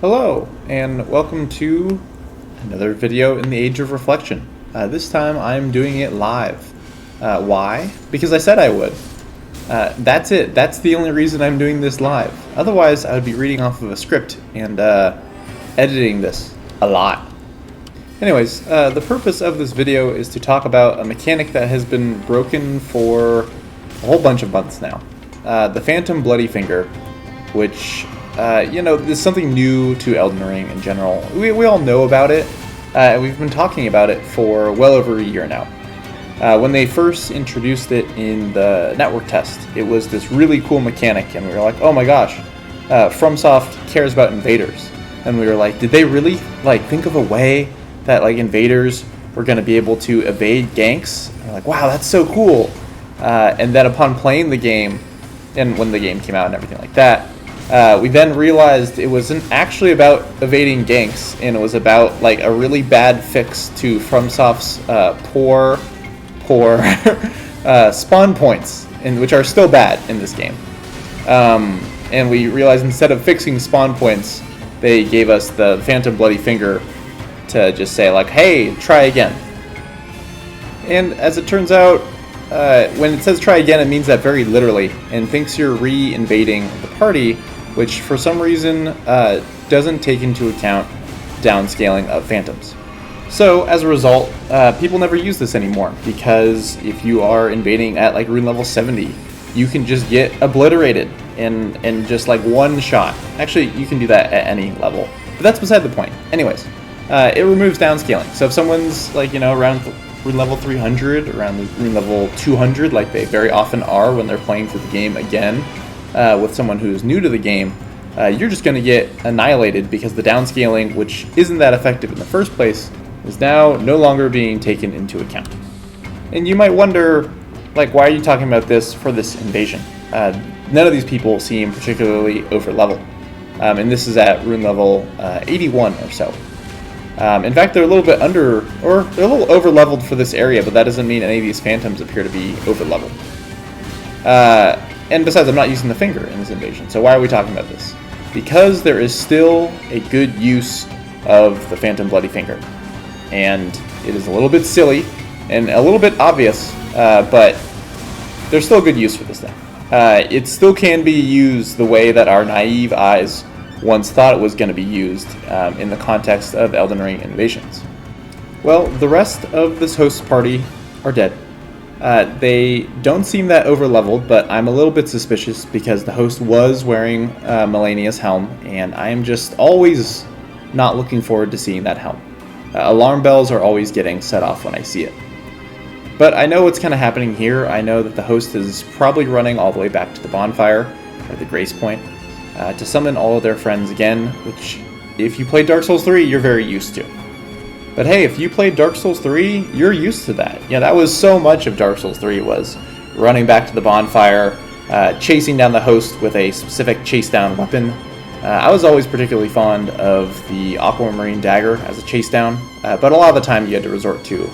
Hello, and welcome to another video in the Age of Reflection. This time I'm doing it live. Why? Because I said I would. That's it. That's the only reason I'm doing this live. Otherwise, I would be reading off of a script and editing this a lot. Anyways, the purpose of this video is to talk about a mechanic that has been broken for a whole bunch of months now. The Phantom Bloody Finger, which there's something new to Elden Ring in general. We all know about it, and we've been talking about it for well over a year now. When they first introduced it in the network test, it was this really cool mechanic, and we were like, oh my gosh, FromSoft cares about invaders. And we were like, did they really think of a way that invaders were going to be able to evade ganks? And we're like, wow, that's so cool. And then upon playing the game, and when the game came out and everything like that, we then realized it wasn't actually about evading ganks, and it was about a really bad fix to FromSoft's poor spawn points, which are still bad in this game. And we realized instead of fixing spawn points, they gave us the Phantom Bloody Finger to just say hey, try again. And as it turns out, when it says try again, it means that very literally, and thinks you're re-invading the party, which for some reason doesn't take into account downscaling of phantoms. So as a result, people never use this anymore, because if you are invading at rune level 70, you can just get obliterated in just one shot. Actually, you can do that at any level, but that's beside the point. Anyways, it removes downscaling. So if someone's around rune level 300, around rune level 200, like they very often are when they're playing through the game again, with someone who's new to the game, you're just going to get annihilated because the downscaling, which isn't that effective in the first place, is now no longer being taken into account. And you might wonder, why are you talking about this for this invasion? None of these people seem particularly over-leveled. And this is at rune level 81 or so. In fact, they're a little bit they're a little over-leveled for this area, but that doesn't mean any of these phantoms appear to be over-leveled. And besides, I'm not using the finger in this invasion, so why are we talking about this? Because there is still a good use of the Phantom Bloody Finger. And it is a little bit silly and a little bit obvious, but there's still good use for this thing. It still can be used the way that our naive eyes once thought it was going to be used in the context of Elden Ring invasions. Well, the rest of this host party are dead. They don't seem that over-leveled, but I'm a little bit suspicious because the host was wearing Melania's helm, and I am just always not looking forward to seeing that helm. Alarm bells are always getting set off when I see it. But I know what's kind of happening here. I know that the host is probably running all the way back to the bonfire, or the grace point, to summon all of their friends again, which, if you played Dark Souls 3, you're very used to. But hey, if you played Dark Souls 3, you're used to that. Yeah, that was so much of Dark Souls 3 was running back to the bonfire, chasing down the host with a specific chase down weapon. I was always particularly fond of the Aquamarine Dagger as a chase down, but a lot of the time you had to resort to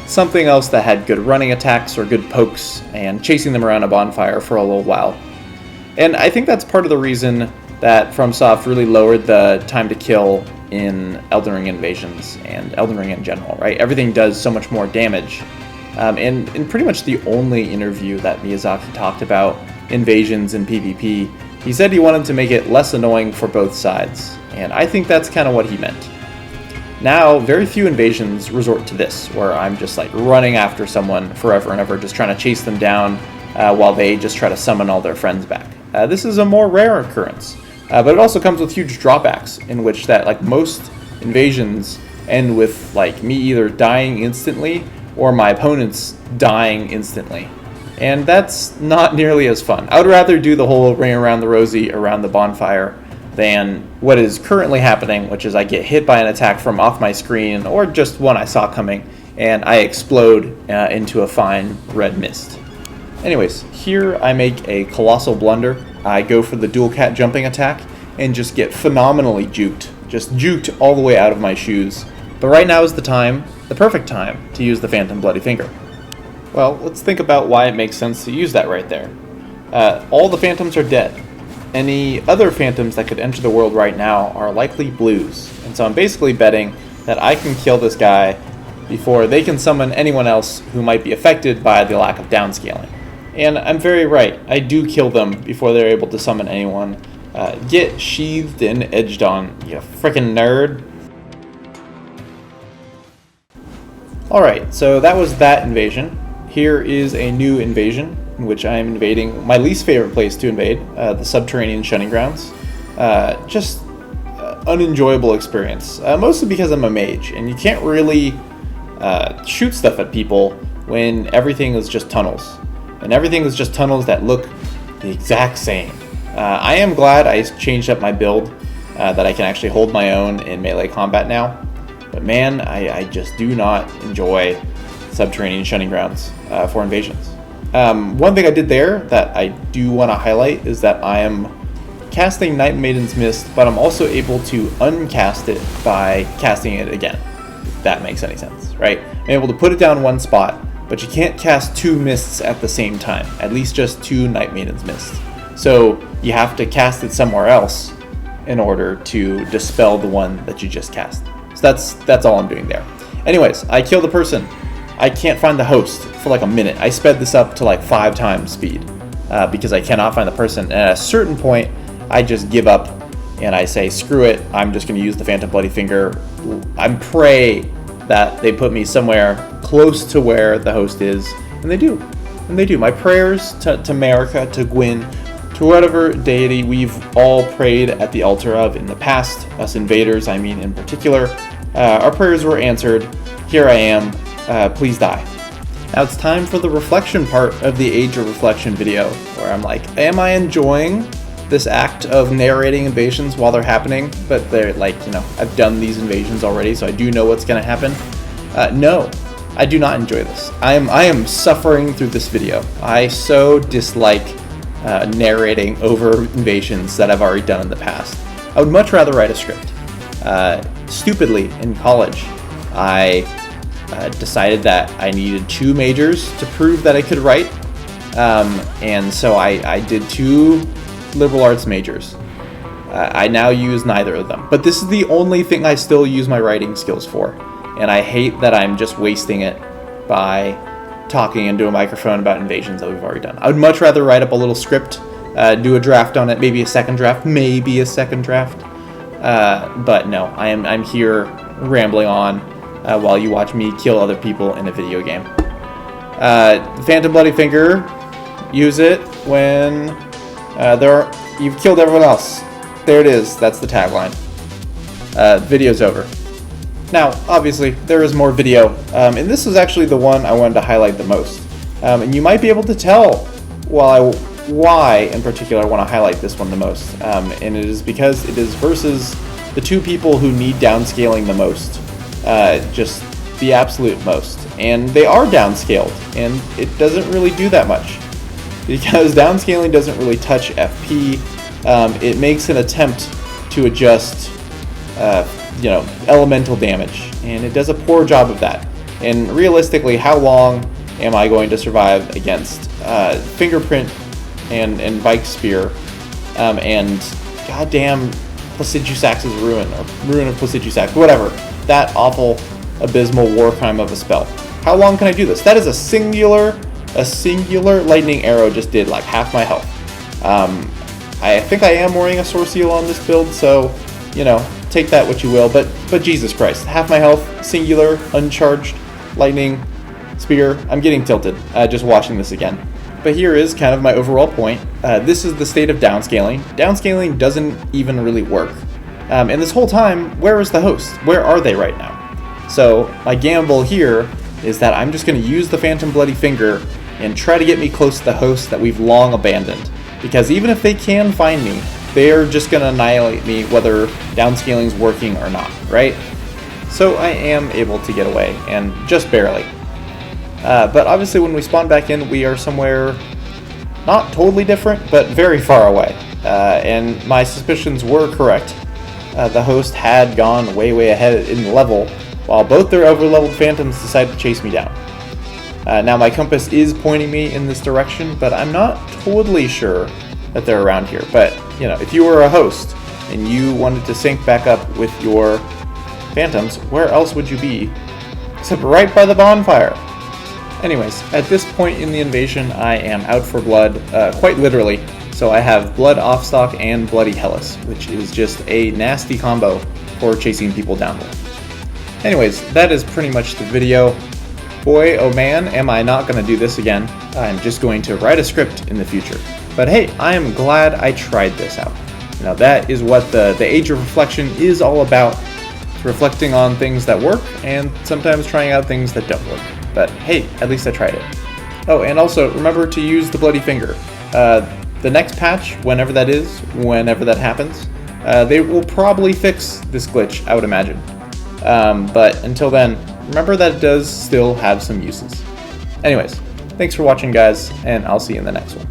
something else that had good running attacks or good pokes and chasing them around a bonfire for a little while. And I think that's part of the reason that FromSoft really lowered the time to kill in Elden Ring invasions and Elden Ring in general, right? Everything does so much more damage. And in pretty much the only interview that Miyazaki talked about invasions in PvP, he said he wanted to make it less annoying for both sides. And I think that's kind of what he meant. Now, very few invasions resort to this, where I'm just running after someone forever and ever, just trying to chase them down while they just try to summon all their friends back. This is a more rare occurrence. But it also comes with huge drawbacks, in which that most invasions end with me either dying instantly or my opponents dying instantly. And that's not nearly as fun. I would rather do the whole ring around the rosy around the bonfire than what is currently happening, which is I get hit by an attack from off my screen or just one I saw coming, and I explode into a fine red mist. Anyways, here I make a colossal blunder. I go for the dual cat jumping attack and just get phenomenally juked. Just juked all the way out of my shoes. But right now is the perfect time, to use the Phantom Bloody Finger. Well, let's think about why it makes sense to use that right there. All the phantoms are dead. any other phantoms that could enter the world right now are likely blues. And so I'm basically betting that I can kill this guy before they can summon anyone else who might be affected by the lack of downscaling. And I'm very right. I do kill them before they're able to summon anyone. Get sheathed and edged on, you frickin' nerd. Alright, so that was that invasion. Here is a new invasion, in which I am invading my least favorite place to invade, the subterranean shunning grounds. Just unenjoyable experience, mostly because I'm a mage, and you can't really shoot stuff at people when everything is just tunnels. And everything is just tunnels that look the exact same. I am glad I changed up my build, that I can actually hold my own in melee combat now. But man, I just do not enjoy subterranean shunning grounds for invasions. One thing I did there that I do want to highlight is that I am casting Night Maiden's Mist, but I'm also able to uncast it by casting it again, if that makes any sense, right? I'm able to put it down one spot, but you can't cast 2 mists at the same time, at least just 2 Night Maiden's Mists. So you have to cast it somewhere else in order to dispel the one that you just cast. So that's all I'm doing there. Anyways, I kill the person. I can't find the host for like a minute. I sped this up to like 5 times speed because I cannot find the person. And at a certain point, I just give up and I say, screw it. I'm just going to use the Phantom Bloody Finger. I pray that they put me somewhere close to where the host is. And they do. And they do. My prayers to Marika, to Gwyn, to whatever deity we've all prayed at the altar of in the past, us invaders, I mean in particular, our prayers were answered. Here I am. Please die. Now it's time for the reflection part of the Age of Reflection video, where I'm like, am I enjoying this act of narrating invasions while they're happening? But they're like, I've done these invasions already, so I do know what's going to happen. No, I do not enjoy this. I am suffering through this video. I so dislike narrating over invasions that I've already done in the past. I would much rather write a script. Stupidly, in college, I decided that I needed 2 majors to prove that I could write, and so I did 2 liberal arts majors. I now use neither of them, but this is the only thing I still use my writing skills for, and I hate that I'm just wasting it by talking into a microphone about invasions that we've already done. I would much rather write up a little script, do a draft on it, maybe a second draft, but no, I'm here rambling on while you watch me kill other people in a video game. Phantom Bloody Finger, use it when you've killed everyone else. There it is, that's the tagline. Video's over. Now, obviously, there is more video, and this is actually the one I wanted to highlight the most. And you might be able to tell why, in particular, I want to highlight this one the most. And it is because it is versus the 2 people who need downscaling the most. Just the absolute most. And they are downscaled, and it doesn't really do that much. Because downscaling doesn't really touch FP. It makes an attempt to adjust elemental damage, and it does a poor job of that. And realistically, how long am I going to survive against Fingerprint and Vike's Spear and goddamn Placidusax's Ruin, or Ruin of Placidusax, whatever, that awful abysmal war crime of a spell? How long can I do this? That is a singular lightning arrow just did like half my health. I think I am wearing a Sword Seal on this build, so take that what you will, but Jesus Christ, half my health, singular, uncharged, lightning, spear. I'm getting tilted just watching this again. But here is kind of my overall point. This is the state of downscaling. Downscaling doesn't even really work. And this whole time, where is the host? Where are they right now? So my gamble here is that I'm just going to use the Phantom Bloody Finger and try to get me close to the host that we've long abandoned. Because even if they can find me, they're just going to annihilate me whether downscaling's working or not, right? So I am able to get away, and just barely. But obviously when we spawn back in, we are somewhere not totally different, but very far away. And my suspicions were correct. The host had gone way ahead in the level, while both their over-leveled phantoms decided to chase me down. Now my compass is pointing me in this direction, but I'm not totally sure that they're around here. But if you were a host and you wanted to sync back up with your phantoms, where else would you be except right by the bonfire? Anyways, at this point in the invasion, I am out for blood, quite literally. So I have Blood Offstock and Bloody Hellas, which is just a nasty combo for chasing people down with. Anyways, that is pretty much the video. Boy, oh man, am I not going to do this again. I'm just going to write a script in the future. But hey, I am glad I tried this out. That is what the Age of Reflection is all about. It's reflecting on things that work and sometimes trying out things that don't work. But hey, at least I tried it. Oh, and also remember to use the Bloody Finger. The next patch, whenever that is, whenever that happens, they will probably fix this glitch, I would imagine. But until then, remember that it does still have some uses. Anyways, thanks for watching, guys, and I'll see you in the next one.